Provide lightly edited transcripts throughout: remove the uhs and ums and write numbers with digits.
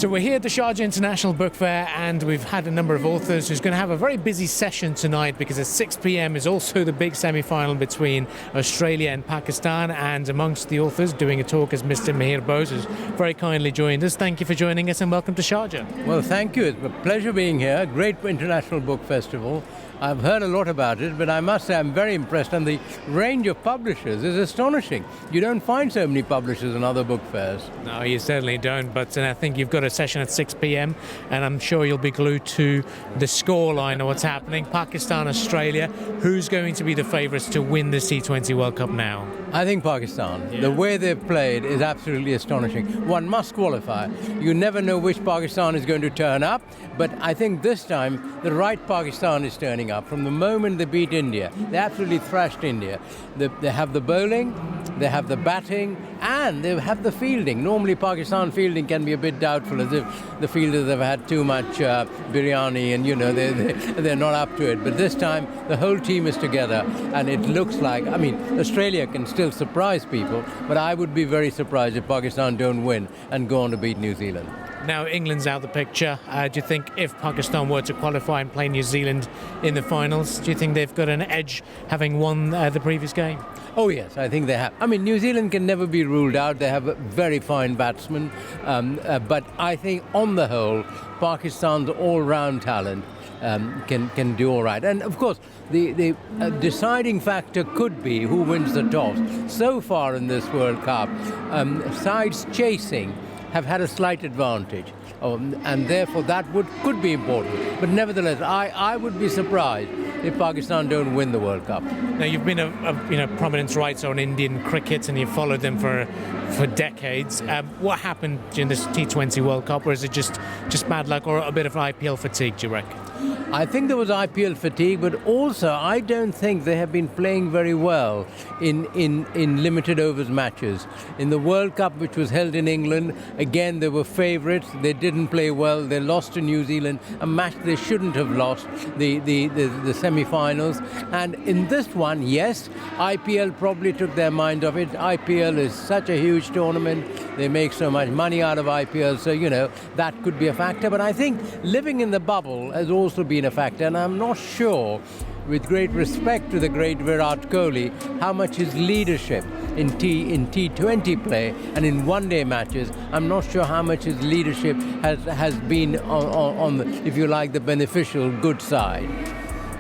So we're here at the Sharjah International Book Fair, and we've had a number of authors who's going to have a very busy session tonight, because at 6 p.m. is also the big semi-final between Australia and Pakistan, and amongst the authors doing a talk is Mr. Mihir Bose, who's very kindly joined us. Thank you for joining us and welcome to Sharjah. Well, thank you. It's a pleasure being here. Great international book festival. I've heard a lot about it, but I must say I'm very impressed, and the range of publishers is astonishing. You don't find so many publishers in other book fairs. No, you certainly don't, but I think you've got a session at 6 p.m, and I'm sure you'll be glued to the scoreline of what's happening. Pakistan, Australia. Who's going to be the favourites to win this T20 World Cup now? I think Pakistan. Yeah. The way they've played is absolutely astonishing. One must qualify. You never know which Pakistan is going to turn up, but I think this time the right Pakistan is turning up. From the moment they beat India, they absolutely thrashed India. They have the bowling, they have the batting, and they have the fielding. Normally Pakistan fielding can be a bit doubtful, as if the fielders have had too much biryani and they're not up to it. But this time the whole team is together, and it looks like, Australia can still surprise people, but I would be very surprised if Pakistan don't win and go on to beat New Zealand. Now England's out the picture. Do you think if Pakistan were to qualify and play New Zealand in the finals, do you think they've got an edge having won the previous game? Oh yes, I think they have. New Zealand can never be ruled out. They have a very fine batsmen, but I think on the whole, Pakistan's all-round talent can do all right. And of course, the deciding factor could be who wins the toss. So far in this World Cup, sides chasing have had a slight advantage, and therefore that could be important. But nevertheless, I would be surprised if Pakistan don't win the World Cup. Now you've been a prominent writer on Indian cricket, and you've followed them for decades. What happened during this T20 World Cup, or is it just bad luck or a bit of IPL fatigue, do you reckon? I think there was IPL fatigue, but also I don't think they have been playing very well in limited overs matches. In the World Cup, which was held in England, again they were favourites. They didn't play well. They lost to New Zealand, a match they shouldn't have lost, the semi-finals. And in this one, yes, IPL probably took their mind off it. IPL is such a huge tournament. They make so much money out of IPL, so that could be a factor. But I think living in the bubble has also been a factor, and I'm not sure, with great respect to the great Virat Kohli, how much his leadership in T20 play and in one-day matches, I'm not sure how much his leadership has been on the, if you like, the beneficial good side.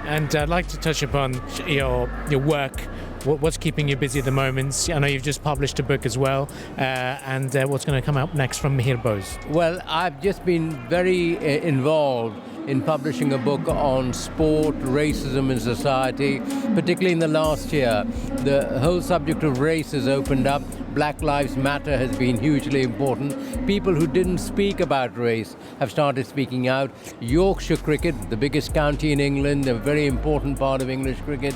And I'd like to touch upon your work. What's keeping you busy at the moment? I know you've just published a book as well, and what's going to come out next from Mihir Bose? Well, I've just been very involved in publishing a book on sport, racism in society, particularly in the last year. The whole subject of race has opened up. Black Lives Matter has been hugely important. People who didn't speak about race have started speaking out. Yorkshire cricket, the biggest county in England, a very important part of English cricket,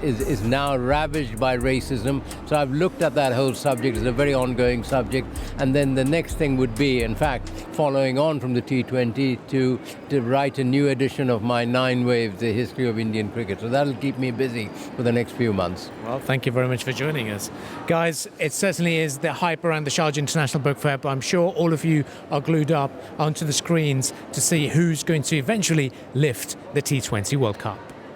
is now ravaged by racism. So I've looked at that whole subject as a very ongoing subject. And then the next thing would be, in fact, following on from the T20, to write a new edition of my 9 Waves, the history of Indian cricket. So that'll keep me busy for the next few months. Well, thank you very much for joining us. Guys, it certainly is the hype around the Sharjah International Book Fair, but I'm sure all of you are glued up onto the screens to see who's going to eventually lift the T20 World Cup.